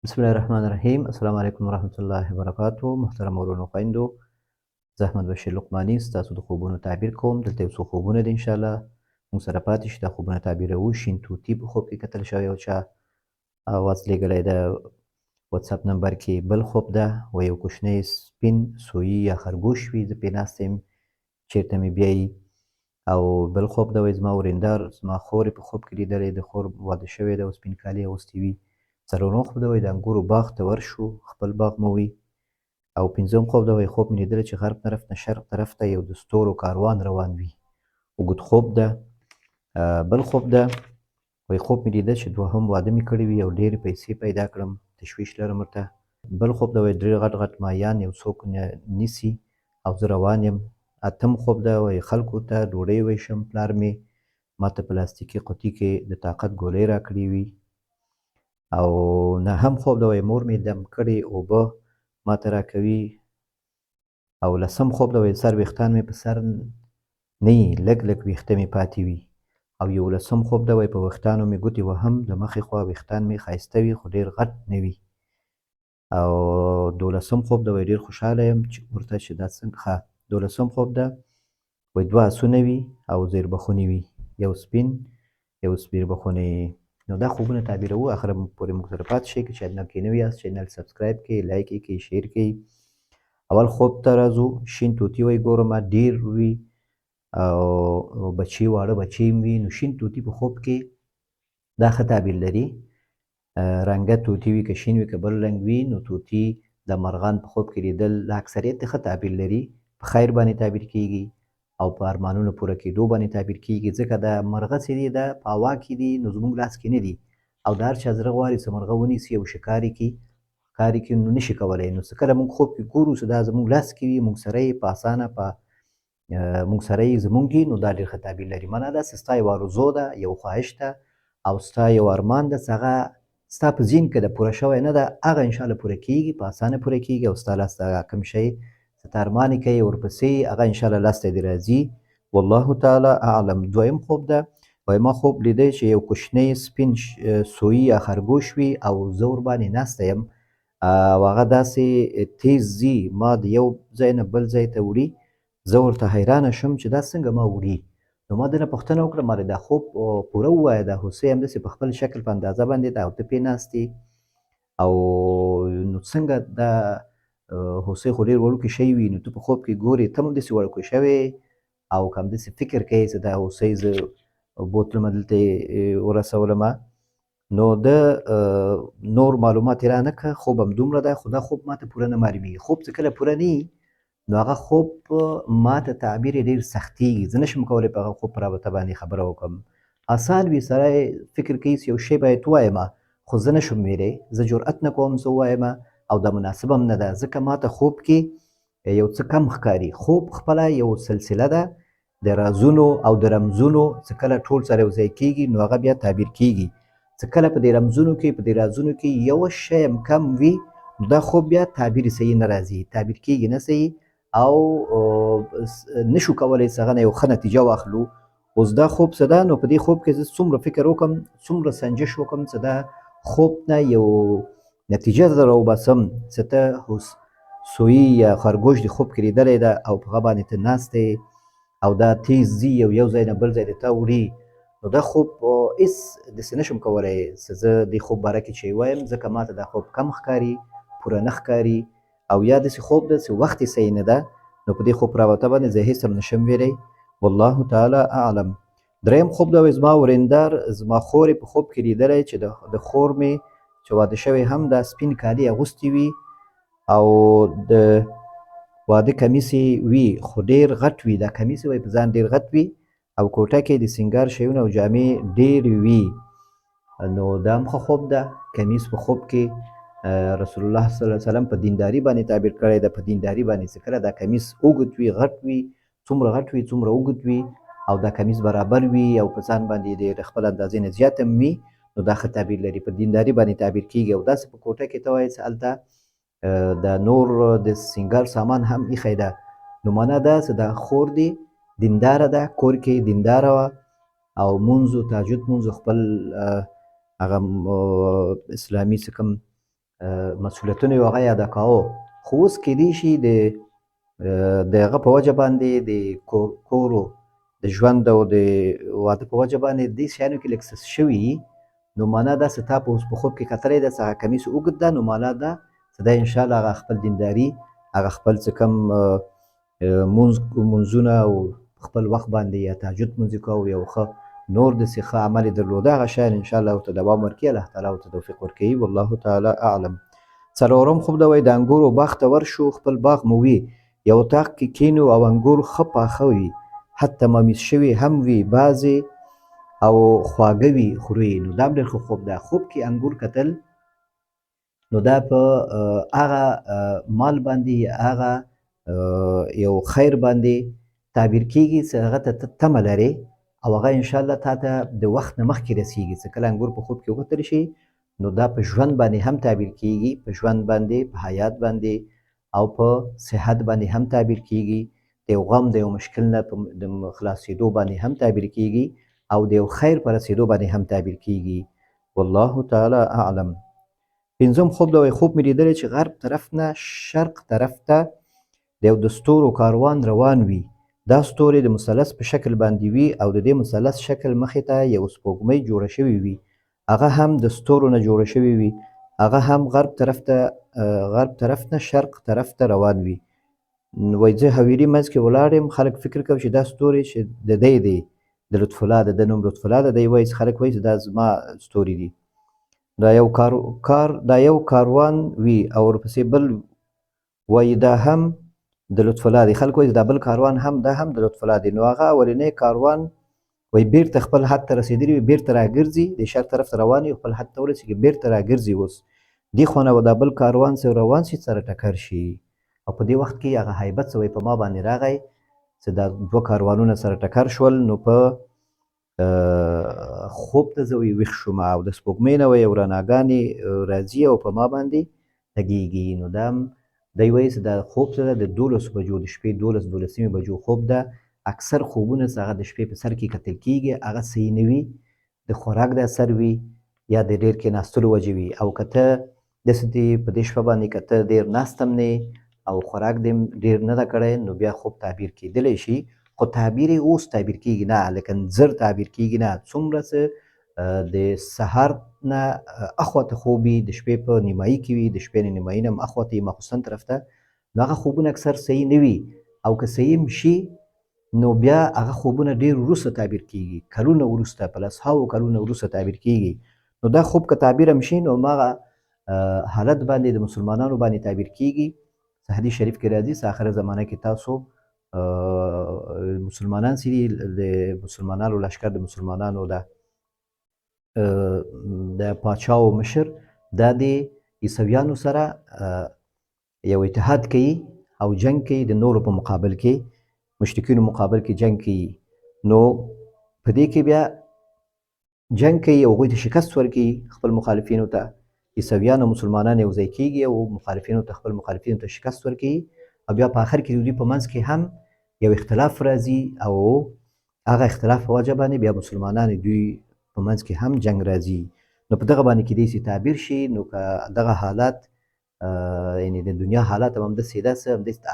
بسم الله الرحمن الرحیم. السلام علیکم ورحمۃ الله وبرکاتو. محترم ورونو خویندو، زه احمد بشیر لقمانی ستاسو د خوبونو تعبیر کوم. دلته یو څو خوبونه دي، انشاءالله موږ سره پاتې شي. دا خوبونه تعبیروو. شین طوطي په خوب کې کتل شوی او چا اواز لیږلی د واتساپ نمبر کې. بل خوب ده و یو کوچنی سپین سویي یا خرګوش وي، زه پرې ناسته یم، چېرته مې بیایي. او بل خوب ده وایي زما ورېندار زما خور په خوب کې لیدلی، د خور واده شوې ده او سپین کالي یې اغوستي وي. څلورم خوب ده وایي د انګورو باغ ته ورشو، خپل باغ مو وي. او پنځم خوب ده وایي خوب مې لیدلی چې غرب طرف نه شرق طرف ته یو د ستورو کاروان روان وي. اوږد خوب ده. بل خوب ده وایي خوب مې لیده چې دوهم واده مې کړی وي او ډېرې پیسې پیدا کړم، تشویش لرم ورته. بل خوب ده وایي درې غټ غټ ماهیان یو څوک نیسي او زه روان یم. اتم خوب ده وایي خلکو ته ډوډۍ ویشم، پلار مې ماته پلاستیکي قوطي کې د طاقت ګولۍ راکړې وي. او نهم خوب ده وایي مور مې دم کړې اوبه ماته راکوي. او لسم خوب ده وایي سر ویښتان مې په سر نه وي، لږ لږ ویښته مې پاتې وي. او یولسم خوب ده وایي په ویښتانو مې ګوتې وهم، د مخې خوا ویښتان مې ښایسته وي خو ډېر غټ نه وي. او دولسم خوب ده وایي ډېر خوشحاله یم چې ورته چې دا څنګه. دولسم خوب ده وایي دوه آسونه وي او زیربخونې وي، یو سپین یو زیربخونې. نو دا خوبونه تعبیروو. اخره پورې موږ سره پاتې شئ. که چینل کې نوي یاست چینل سبسکرایب کړئ، لایک یې کړئ، شیر کړئ. اول خوب ته راځو. شین طوطي وایي ګورم ډېر وي او بچي واړه بچي هم وي. نو شین طوطي په خوب کې دا ښه تعبیر لري. رنګه طوطي وي، که شین وي که بل رنګ وي، نو طوطي د مرغان په خوب کې لیدل د اکثریت ښه تعبیر لري. په خیر باندې تعبیر کیږي او په ارمانونو پوره کېدو باندې تعبیر کیږي، ځکه دا مرغه چې دي دا په هوا کې دي، نو زموږ لاس کې نه دي. او د هر چا زړه غواړي چې مرغه ونیسي او ښکار یې کړي، ښکار یې کړي، نو نشي کولی. نو څه کله موږ خوب کې ګورو چې دا زموږ لاس کې وي، موږ سره یې په اسانه په موږ سره یې زموږ وي، نو دا ډېر ښه تعبیر لري. معنا دا چې ستا یو آرزو ده، یو خواهش ده او ستا یو ارمان ده چې هغه ستا په ذهن کې ده، پوره شوی نه ده، هغه انشاءالله پوره کېږي، په اسانه پوره کېږي. او ستا لاس ته کوم شی چې ته ارمان یې کوې ورپسې هغه انشاءالله لاس ته دې راځي. والله تعالی اعلم. دویم خوب ده وایي ما خوب لیدی چې یو کوچنی سپین سویي یا خرګوش وي او زه ورباندې ناسته یم او هغه داسې تیز ځي، ما د یو ځای نه بل ځای ته وړي. زه ورته حیرانه شم چې دا څنګه ما وړي. نو ما دنه پوښتنه وکړه ما دا خوب پوره ووایه، دا هوسۍ همداسې په خپل شکل په اندازه باندې ده او ته پرې ناست یې، او نو څنګه دا هوسۍ خو ډېر وړوکی شی وي، نو ته په خوب کې ګورې ته هم همداسې وړوکی شوی او که همداسې فکر کوې چې دا هوسۍ زه بوتلمه دلته یې ورسولمه. نو د نور معلومات یې رانه کړه، خوب همدومره ده، خو دا خوب ماته پوره نه معلومېږي. خوب چې کله پوره نه وي نو هغه خوب ماته تعبیر یې ډېر سختېږي. زه نشم کولی په هغه خوب په رابطه باندې خبره وکړم. آسان وي سړی فکر کوي چې یو شی باید ووایمه، خو زه نشم ویلی، زه جرأت نه کوم چې ووایمه او دا مناسب هم نه ده، ځکه ماته خوب کې یو څه کم ښکاري. خوب خپله یو سلسله ده د رازونو او د رمزونو، چې کله ټول سره یو ځای کېږي نو هغه بیا تعبیر کېږي. چې کله په دې رمزونو کې په دې رازونو کې یوه شی هم کم وي نو دا خوب بیا تعبیر صحیح نه راځي، تعبیر کېږي نه صحیح او نشو کولی چې هغه نه یو ښه نتیجه واخلو. اوس دا خوب څه ده؟ نو په دې خوب کې زه څومره فکر وکړم، څومره سنجش وکړم چې دا خوب نه یو نتیجه زه راوباسم چې ته سویي یا خرګوش دې خوب کې لیدلی ده او په هغه باندې ته ناست یې او دا تیز ځي او یو ځای نه بل ځای ته تا وړي. نو دا خوب هېڅ داسې نشم کولی چې زه دې خوب باره کې چې ووایم، ځکه ماته دا خوب کم ښکاري، پوره نه ښکاري او یا داسې خوب ده چې وخت یې صحیح نه ده. نو په دې خوب په رابطه باندې زه هېڅ هم نشم ویلی. والله تعالی اعلم. دریم خوب ده وایي زما ورېندار زما خور یې په خوب کې لیدلی چې د خور مې چې واده شوی هم دا سپین کالي اغوستي وي او د واده کمیس یې وي خو ډېر غټ وي، دا کمیس وایي په ځان ډېر غټ وي او کوټه کې د سینګار شیونه او جامې ډېرې وي. نو دا هم ښه خوب ده. کمیس په خوب کې رسول الله صلی الله علیه وسلم په دینداري باندې تعبیر کړی ده، په دینداري باندې چې کله دا کمیس اوږد وي، غټ وي، څومره غټ وي څومره اوږد وي او دا کمیس برابر وي او په ځان باندې د خپل اندازې نه زیات هم وي، نو دا ښه تعبیر لري، په دینداري باندې تعبیر کېږي. او داسې په کوټه کې ته وایې چې هلته دا نور د سینګار سامان هم ایښی ده، نو معنا دا چې دا خور دې دینداره ده، کور کې دینداره وه او مونځ و تهجد مونځ خپل هغه اسلامي څه کوم مسؤلیتونه یې هغه یې ادا کاوه، خو اوس کیدای شي د هغه په وجه باندې د کورو د ژوند او د واده په وجه باندې دې شیانو کې لږ څه شوي وي، نو معنا دا چې تا په اوس په خوب کې کتلی ده چې هغه کمیس اوږد ده، نو معنا دا چې دا انشاءالله هغه خپل دینداري، هغه خپل چې کوم مونځونه او خپل وخت باندې یا تهجد مونځ یې کوه، یو ښه نور داسې ښه عمل یې درلوده، هغه شیان انشاءالله ورته دوام ورکړي، الله تعالی ورته توفیق ورکوي. والله تعالی اعلم. څلورم خوب دا وایي د انګورو باغ ته ورشو، خپل باغ مو وي، یو اطاق کې کینو او انګور ښه پاخه وي، حتی ممیز شوي هم وي، بعضې او خواږه وي خوري، نو دا هم ډېر ښه خوب ده. خوب کې انګور کتل نو دا په هغه مال باندې هغه یو خیر باندې تعبیر کیږي چې هغه ته ته تمه لرې او هغه انشاءالله تا ته د وخت نه مخکې رسیږي. چې کله انګور په خوب کې وکتل شي نو دا په ژوند باندې هم تعبیر کیږي، په ژوند باندې، په حیات باندې او په صحت باندې هم تعبیر کیږي، د یو غم د یو مشکل نه د خلاصېدو باندې هم تعبیر کیږي او د یو خیر په رسېدو باندې هم تعبیر کیږي. والله تعالی اعلم. پنځم خوب دا وایي خوب مې لیدلی چې غرب طرف نه شرق طرف ته د یو د ستورو کاروان روان وي، دا ستوري د مثلث په شکل باندې وي او د دې مثلث شکل مخې ته یو سپوږمۍ جوړه شوې وي، هغه هم د ستورو نه جوړه شوې وي، هغه هم غرب طرف نه شرق طرف ته روان وي. وایي زه حویلي منځ کې ولاړ یم، خلک فکر کوي چې دا ستوري چې د دی دی، د لطف الله د ده نوم لطف الله ده، دی وایي چې خلک وایي چې دا زما ستوري دي. دا یو کاروان وي او ورپسې بل وایي دا هم د لطف الله دی، خلک وایي دا بل کاروان هم دا هم د لطف الله دی، نو هغه اولنی کاروان وایي بیرته خپل حد ته رسېدلی وي، بیرته راګرځي، د شرق طرف ته روان وي، خپل حد ته ورسېږي، بیرته راګرځي، اوس دې خوا نه به دا بل کاروان چې روان شي سره ټکر شي، او په دې وخت کې هغه هیبت چې وایي په ما باندې راغی چې دا دوه کاروانونه سره ټکر شول، نو په خوب ته زه ویښ شوم او د سپوږمۍ نه یو رڼاګانې راځي او په ما باندې لګېږي، نو دا هم دی وایي چې دا خوب څه ده د 12 بجو د شپې 12 بجو خوب ده. اکثر خوبونه چې هغه د شپې په سر کې کتل کېږي هغه صحیح نه وي، د خوراک د اثر وي یا د ډېر کېناستلو وجې وي، او که ته داسې دې په دې شپه باندې که ته ډېر ناست هم نه او خوراک دې ډېر نه ده کړی نو بیا خوب تعبیر کېدلی شي، خو تعبیر یې اوس تعبیر کېږي نه، لکه زر تعبیر کېږي نه، څومره چې د سهار نه اخواته خوب وي، د شپې په نیمایي کې وي، د شپې نه نیمایي نه هم اخواته وي ماخوستن طرف ته، نو هغه خوبونه اکثر صحیح نه وي، او که صحیح هم شي نو بیا هغه خوبونه ډېر وروسته تعبیر کېږي، کلونه وروسته، په لسهاوو کلونه وروسته تعبیر کېږي، نو دا خوب که تعبیر هم شي نو هماغه حالت باندې د مسلمانانو باندې تعبیر کېږي. حدیث شریف کې راځي چې آخره زمانه کې تاسو مسلمانان چې دي د مسلمانانو لښکر د مسلمانانو د پاچا او مشر دا د عیسویانو سره یو اتحاد کوي او جنګ کوي، د نورو په مقابل کې مشرکینو مقابل کې جنګ کوي، نو په دې کې بیا جنګ کوي او هغوی ته شکست ورکوي خپل مخالفینو ته، عیسویان او مسلمانان یو ځای کېږي او مخالفینو ته خپل مخالفینو ته شکست ورکوي، او بیا په آخر کې د دوی په منځ کې هم یو اختلاف راځي او هغه اختلاف په وجه باندې بیا مسلمانان دوی په منځ کې هم جنګ راځي، نو په دغه باندې کېدای شي تعبیر شي، نو که دغه حالات یعنې د دنیا حالات هم همداسې ده څه همداسې د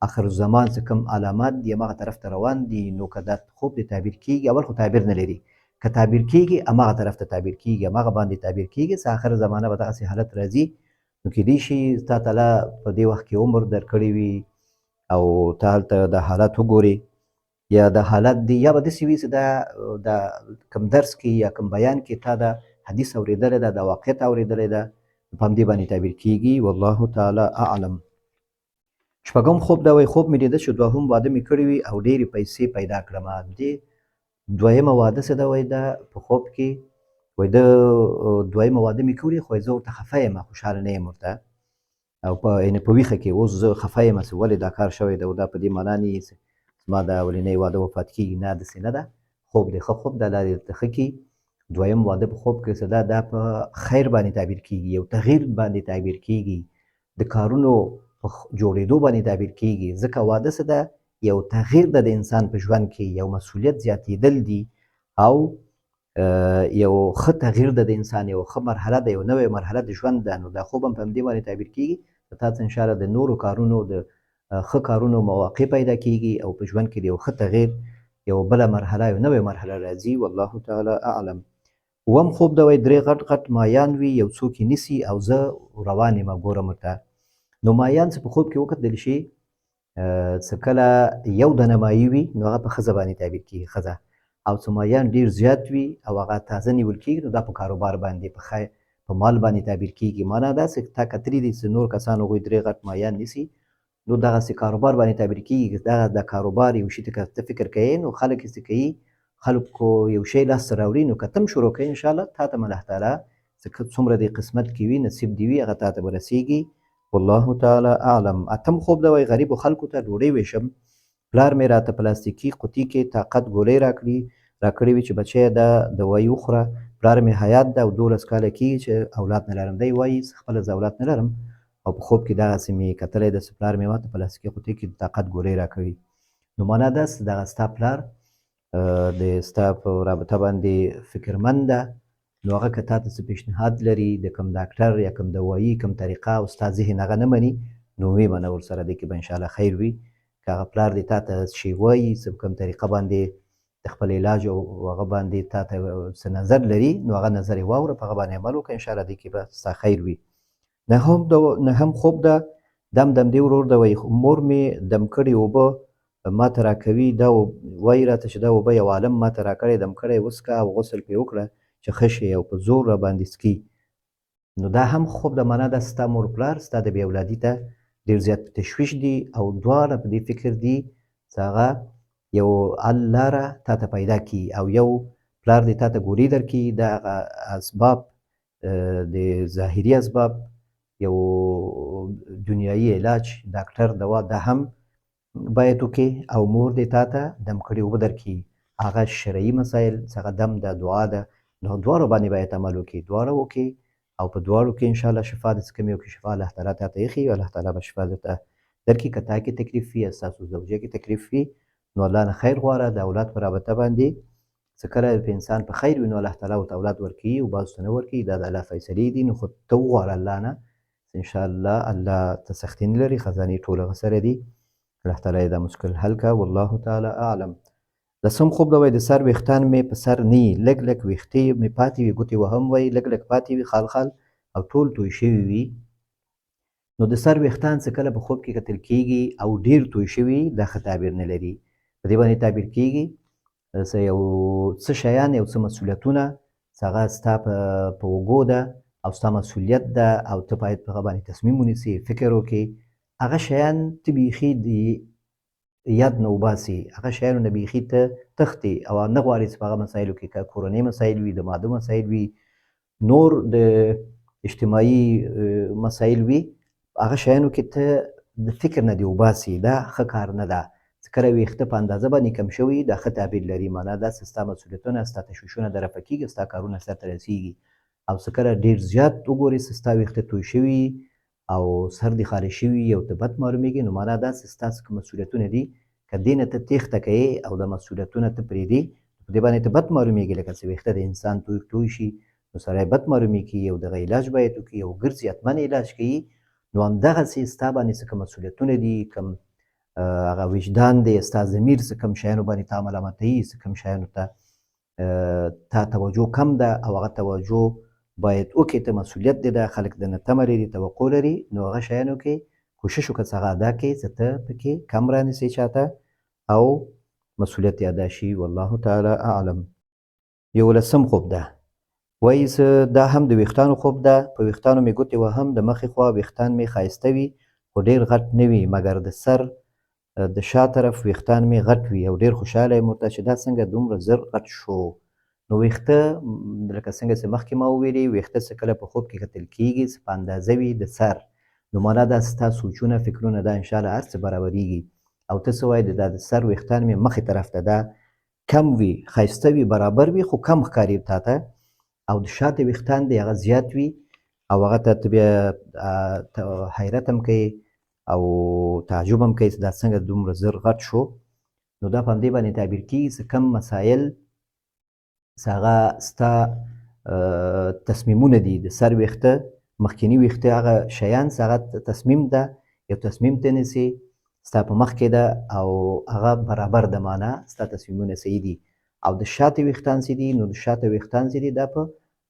آخر الزمان څه کوم علامات دي هماغه طرف ته روان دي، نو که دا خوب دې تعبیر کېږي، اول خو تعبیر نه لري، که تعبیر کېږي هماغه طرف ته تعبیر کېږي، هماغه باندې تعبیر کېږي چې آخر زمانه به دغسې حالت راځي، نو کېدای شي تا تعالی په دې وخت کې عمر درکړی وي او ته هلته دا حالات وګورې، یا دا حالات دی یا به داسې وي چې دا کوم درس کې یا کوم بیان کې تا دا حدیث اورېدلی ده، دا واقعیت اورېدلی ده، په همدې باندې تعبیر کېږي. والله تعالی اعلم. شپږم خوب دا وایي خوب مې لیده چې دوهم واده مې کړی وي او ډېرې پیسې پیدا کړمه، دې دویمه واده څه ده وایي دا په خوب کې وایي ده دویمه واده مې کړې، خو زه ورته خفه یم، خوشحاله نه یم ورته، او یعنې په ویښه کې اوس زه خفه یم چې ولې دا کار شوی ده، او دا په دې معنا نه وي زما د اولنی واده وفات کېږي، نه داسې نه ده، خوب دی ښه خوب ده، الله دې درته ښه کړي. دویم واده په خوب کې څه ده، دا په خیر باندې تعبیر کېږي، یو تغییر باندې تعبیر کېږي، د کارونو په جوړېدو باندې تعبیر کېږي، ځکه واده څه ده یو تغییر ده د انسان په ژوند کې، یو مسؤلیت زیاتېدل دي او یو ښه تغییر ده د انسان، یو ښه مرحله ده، یو نوې مرحله د ژوند ده. نو دا خوب هم په همدې باندې تعبیر کېږي چې تا ته انشاءالله د نورو کارونو د ښه کارونو مواقع پیدا کېږي او په ژوند کې د یو ښه تغییر یو بله مرحله، یو نوې مرحله راځي. والله تعالی اعلم. اووم خوب ده وایي 3 غټ غټ مایان وي، یو څوک یې نیسي او زه روان یم ګورم ورته. نو مایان چې په خوب کې وکتل شي، څه کله یو دانه مایع وي نو هغه په ښځه باندې تعبیر کېږي، ښځه. او څه مایان ډېر زیات وي او هغه تازه نیول کېږي نو دا په کاروبار باندې، په مال باندې تعبیر کېږي. معنا دا چې تا کتلي دي چې نور کسان هغوی 3 غټ مایان نیسي نو دغسې کاروبار باندې تعبیر کېږي. دغه د کاروبار یو شي ته ته فکر کوې نو خلک یې څه کوي، خلکو یو شی لاسته راوړي نو که ته هم شروع کوې انشاءالله تا ته الله تعالی څومره دې قسمت کې وي، نصیب دې وي، هغه تا ته به رسېږي. والله تعالی اعلم. اتم خوب ده وایي غریبو خلکو ته ډوډۍ ویشم. پلار مې راته پلاستیکي قوطي کې طاقت ګولۍ راکړې وي چې بچیه دا دوايي وخوره. پلار مې حیات ده او 12 کاله کېږي چې اولاد نه لرم. دی وایي خپله زه اولاد نه لرم او په خوب کې دغسې مې کتلی ده چې پلار مې ماته پلاستیکي قوطۍ کې د طاقت ګولۍ راکوي. نو معنا دا چې دغه ستا پلار د ستا په رابطه باندې فکرمند ده، نو هغه که تا ته څه پیشنهاد لري د کوم ډاکټر یا کوم دوایي کوم طریقه او ستا ذهن هغه نه مني نو ویې منه ورسره، دې کې به انشاءالله خیر وي. که هغه پلار دې تا ته شی وایي څه په کوم طریقه باندې د خپل علاج او هغه باندې تا ته څه نظر لري نو هغه نظر یې واوره، په هغه باندې عمل وکړه، انشاءالله دې کې به ستا خیر وي. نهم خوب ده دم دې ورور ده وایي مور مې دم کړې اوبه ما ته راکوي، دا وایي راته چې دا اوبه یو عالم ما ته راکړی، دم کړی وڅښه او غسل پرې وکړه چې ښه شي او په زور را باندې څکي. نو دا هم خوب د معنا ده ستا مور پلار ستا د بې اولادي ته ډېر زیات په تشویش دي او دواړه په دې فکر دي چې هغه یو حل لاره تا ته پیدا کړي او یو پلار دې تا ته ګولۍ درکړي. دا هغه اسباب د ظاهري اسباب یو دنیایي علاج ډاکټر دوا دا هم باید وکړي او مور دې تا ته دم کړي اوبه درکړي. هغه شرعي مسایل څخه دم ده دعا ده نو دواړو باندې باید عمل وکړي، دواړه وکړي او په دواړو کې انشاءالله شفا دې څه کمې وکړي، شفا الله تعالی تا ته ایښي او الله تعالی به شفا درته درکړي. که تا کې تکلیف وي یا ستاسو زوجه کې تکلیف وي نو الله نه خیر غواړه. د اولاد په رابطه باندې څه کله په انسان په خیر وي نو الله تعالی ورته اولاد ورکوي او بعضو ته نه ورکوي، دا د الله فیصلې دي. نو خو ته وغواړه الله نه، انشاءالله الله ته سختي نه لري، خزانې ټول هغه سره دي. الله تعالی دا مشکل حل کړه. والله تعالی اعلم. 10م خوب ده وایي د سر ویښتان مې په سر نه وي، لږ لږ ویښتې مې پاتې وي، ګوتې وهم وایي لږ لږ پاتې وي خال خال او ټول توی شوي وي. نو د سر ویښتان څه کله په خوب کې کتل کېږي او ډېر توی شوي دا ښه تعبیر نه لري. په دې باندې تعبیر کېږي یو څه شیان یو څه مسؤلیتونه چې هغه ستا په اوږو ده او ستا مسؤلیت ده او ته باید په هغه باندې تصمیم ونیسې، فکر وکړې. هغه شیان ته بیخي د یاد نه وباسي، هغه شیانو نه بیخي ته تښتې او نه غواړې چې په هغه مسایلو کې که کورنۍ مسایل وي، د ماده مسایل وي، نور د اجتماعي مسایل وي، هغه شیانو کې ته د فکر نه دې وباسي، دا ښه کار نه ده. چې کله ویښته په اندازه باندې کم شوي دا ښه تعبیر لري، معنا دا چې ستا مسؤلیتونه ستا تشویشونه در رفع کېږي، ستا کارونه سرته رسېږي. او څه کله ډېر زیات وګورې چې ستا ویښته توی شوي او سر دې خالي شوي او ته بد معلومېږي نو معنا دا چې ستاسو کوم مسؤلیتونه دي که دې نه ته تېښته کوې او د مسؤلیتونه ته پرېږدې په دې باندې ته بد معلومېږي. لکه چې ویښته د انسان توی شي نو سړی بد معلومېږي او دغه علاج باید وکړي او ګرځي حتما علاج کوي. نو همدغسې ستا باندې څه کوم مسؤلیتونه دي، کوم هغه وجدان دی، ستا ضمیر څه کوم شیانو باندې تا ملامتوي، څه کوم شیانو ته تا توجه کم ده او هغه توجه باید وکړې، ته مسؤلیت دې ده، خلک درنه تمه لري، توقع لري، نو هغه شیانو کې کوشش وکړه چې هغه ادا کړې چې ته پکې کم رانیسې چاته او مسؤلیت یې ادا شي. والله تعالی اعلم. 11م خوب ده وایي چې دا هم د ویښتانو خوب ده. په ویښتانو مې ګوتې وهم، د مخې خوا ویښتان مې ښایسته وي خو ډېر غټ نه وي، مګر د سر د شا طرف ویښتان مې غټ وي او ډېر خوشحاله یم ورته چې دا څنګه دومره زر غټ شو. نو ویښته لکه څنګه چې مخکې ما وویلې ویښته چې کله په خوب کې کتل کېږي چې په اندازه وي د سر نو معنا دا ستا سوچونه فکرونه دا انشاءالله هر څه برابرېږي او ته څه وایې دا د سر ویښتان مې مخې طرف ته دا کم وي، ښایسته وي، برابر وي خو کم ښکاري تا ته او د شاته ویښتان دی هغه زیات وي او هغه ته بیا حیرت هم کوي او تعجب هم کوي چې دا څنګه دومره زر غټ شو. نو دا په همدې باندې تعبیر کېږي چې کم مسایل چې هغه ستا تصمیمونه دي د سر ویښته مخکیني ویښته هغه شیان چې هغه تصمیم ده یو تصمیم ته نیسي ستا په مخ کې ده او هغه برابر د معنا ستا تصمیمونه صحیح دي او د شاته ویښتان چې دي نو د شاته ویښتان چې دي دا په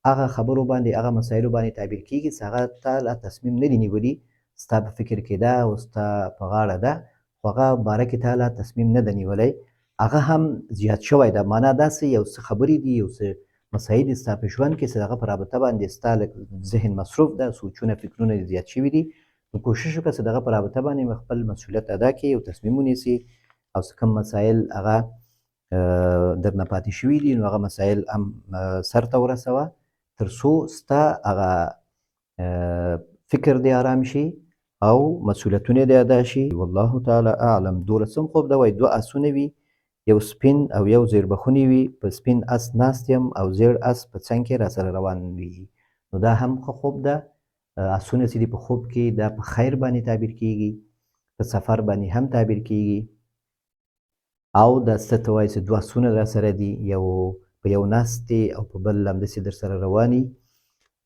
هغه خبرو باندې هغه مسایلو باندې تعبیر کیږي چې هغه تا لا تصمیم نه دي نیولي ستا په فکر کې ده او ستا په غاړه ده خو هغه باره کې تا لا تصمیم نه ده نیولی هغه هم زیات شوی ده معنا داسې یو څه خبرې دي یو څه مسایل دي ستا په ژوند کې چې د هغه په رابطه باندې ستا ذهن مصروف ده سوچونه فکرونه دې زیات شوي دي نو کوشش وکړه چې د هغه په رابطه باندې خپل مسؤلیت ادا کړي او تصمیم ونیسي او څه کوم مسایل هغه درنه پاتې شوي دي نو هغه مسایل هم سرته ورسوه تر څو ستا هغه فکر دې آرام شي او مسؤلیتونه دې ادا شي والله تعالی اعلم دولسم خوب دا وایي دوه آسونه وي یو سپین او یو زیربخونی وي په سپین اس ناست یم او زیړ اس په څنګ کې راسره روان وي نو دا هم ښه خوب ده آسونه چې دي په خوب کې دا په خیر باندې تعبیر کیږي په سفر باندې هم تعبیر کیږي او دا څه ته وایي چې دوه آسونه راسره دي یو په یو ناست دي او په بل همداسې درسره رواني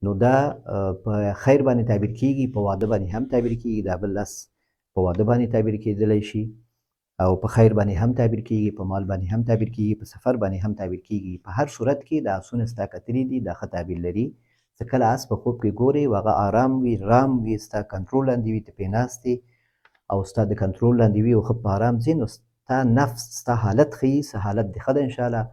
نو دا په خیر باندې تعبیر کیږي په واده باندې هم تعبیر کیږي دا بل اس په واده باندې تعبیر کیدلی شي او په خیر باندې هم تعبیر کیږي په مال باندې هم تعبیر کیږي په سفر باندې هم تعبیر کیږي په هر صورت کې د آسونه ستا کتلي دي دا ښه تعبیر لري چې کله آس په خوب کې ګورې هغه آرام وي رام وي ستا کنټرول لاندې وي ته پرې ناست او ستا د کنټرول لاندې وي او ښه په آرام ځي نو ستا نفس ستا حالت ښیي څه حالت دې ښه ده انشاءالله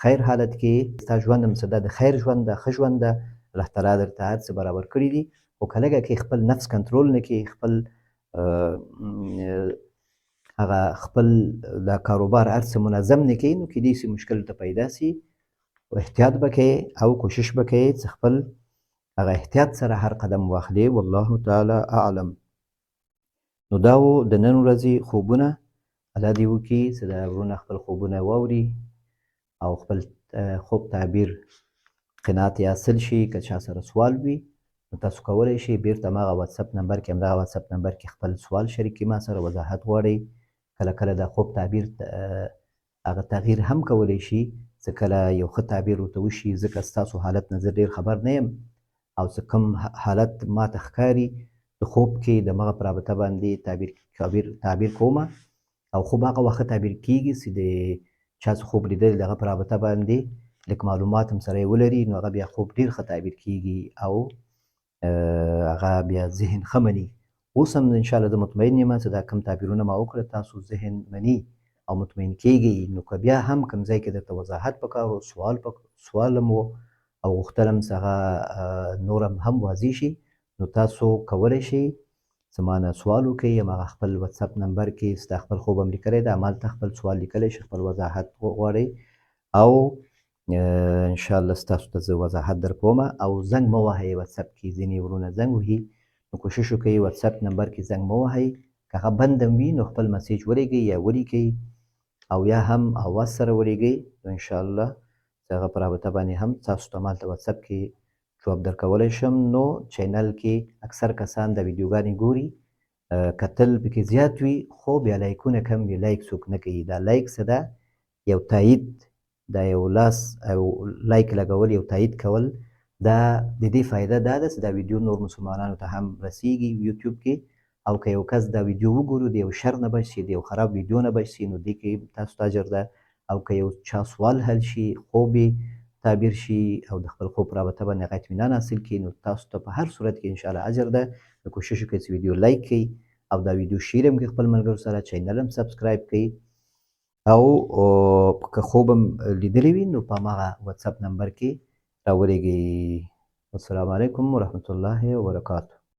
خیر حالت کې ستا ژوند هم څه ده د خیر ژوند ده ښه ژوند ده الله تعالی درته هر څه برابر کړي دي خو که لږه کې خپل نفس کنټرول نه کړي خپل هغه خپل دا کاروبار هر څه منظم نه کړي نو کیدای شي مشکل ته پیدا شي احتیاط به کوې او کوشش به کوې چې خپل هغه احتیاط سره هر قدم واخلې والله تعالی اعلم نو دا و د نن ورځې خوبونه الله دې وکړي چې دا وروڼه خپل خوبونه واوري او خپل خوب تعبیر قناعت یې حاصل شي که چا سره سوال وي نو تاسو کولی شئ بیرته هماغه واتساپ نمبر کې همدغه واتساپ نمبر کې خپل سوال شریک کړئ ما سره وضاحت غواړئ کله کله د خوب تعبیر هغه تغییر هم کولی شي چې کله یو ښه تعبیر ورته وشي ځکه ستاسو حالت نه زه ډېر خبر نه یم او چې کوم حالت ماته ښکاري د خوب کې د مغه په رابطه باندې تعبیر کومه او خوب هغه وخت تعبیر کیږي چې د چا څه خوب لیدل دغه په رابطه باندې لږ معلومات هم سره یې ولري نو هغه بیا خوب ډېر ښه تعبیر کیږي او هغه بیا ذهن ښه مني اوس هم انشاءالله زه مطمئن یم چې دا کوم تعبیرونه ما وکړه تاسو ذهن مني او مطمئن کیږئ نو که بیا هم کوم ځای کې درته وضاحت پکار و سوال هم و او غوښتل هم چې هغه نور هم واضح شي نو تاسو کولی شئ چې ما نه سوال وکړئ هماغه خپل واتساپ نمبر کې ستا خپل خوب هم لیکلی دی همالته خپل سوال لیکلی شئ خپل وضاحت غواړئ او انشاءالله ستاسو ته زه وضاحت در کوم او زنګ مه وهئ واتساپ کې ځینې وروڼه زنګ وهي نو کوشش وکړئ واتساپ نمبر کې زنګ مه وهئ که هغه بند هم وي نو خپل مسیج ولیږئ یا ولیکئ او یا هم آواز سره ولیږئ نو انشاءالله چې هغه په رابطه باندې هم تاسو ته همالته واتساپ کې جواب درکولی شم نو چینل کې اکثر کسان د ویډیوګانې ګوري کتل پکې زیات وي خو بیا لایکونه کم وي لایک څوک نه کوي دا لایک څه ده یو تایید دا یو لاس او لایک لګول یو تایید کول دا د دې فایده دا ده چې دا ویډیو نور مسلمانانو ته هم رسیږي یوټیوب کې او که یو کس دا ویډیو وګورو د یو شر نه بچ شي د یو خراب ویډیو نه بچ شي نو دې کې تاسو ته اجر ده او که یو چا سوال حل شي خوب تعبیر شي او د خپل خوب رابطه باندې هغه اطمینان حاصل کړي نو تاسو ته په هر صورت کې انشاءالله اجر ده نو کوشش وکړئ چې ویډیو لایک کړئ او دا ویډیو شیر هم کړئ خپل ملګرو سره چینل هم سبسکرایب کړئ او که خوب هم لیدلی وي نو په هماغه واتساپ نمبر کې راولېږئ السلام علیکم ورحمة الله وبرکاته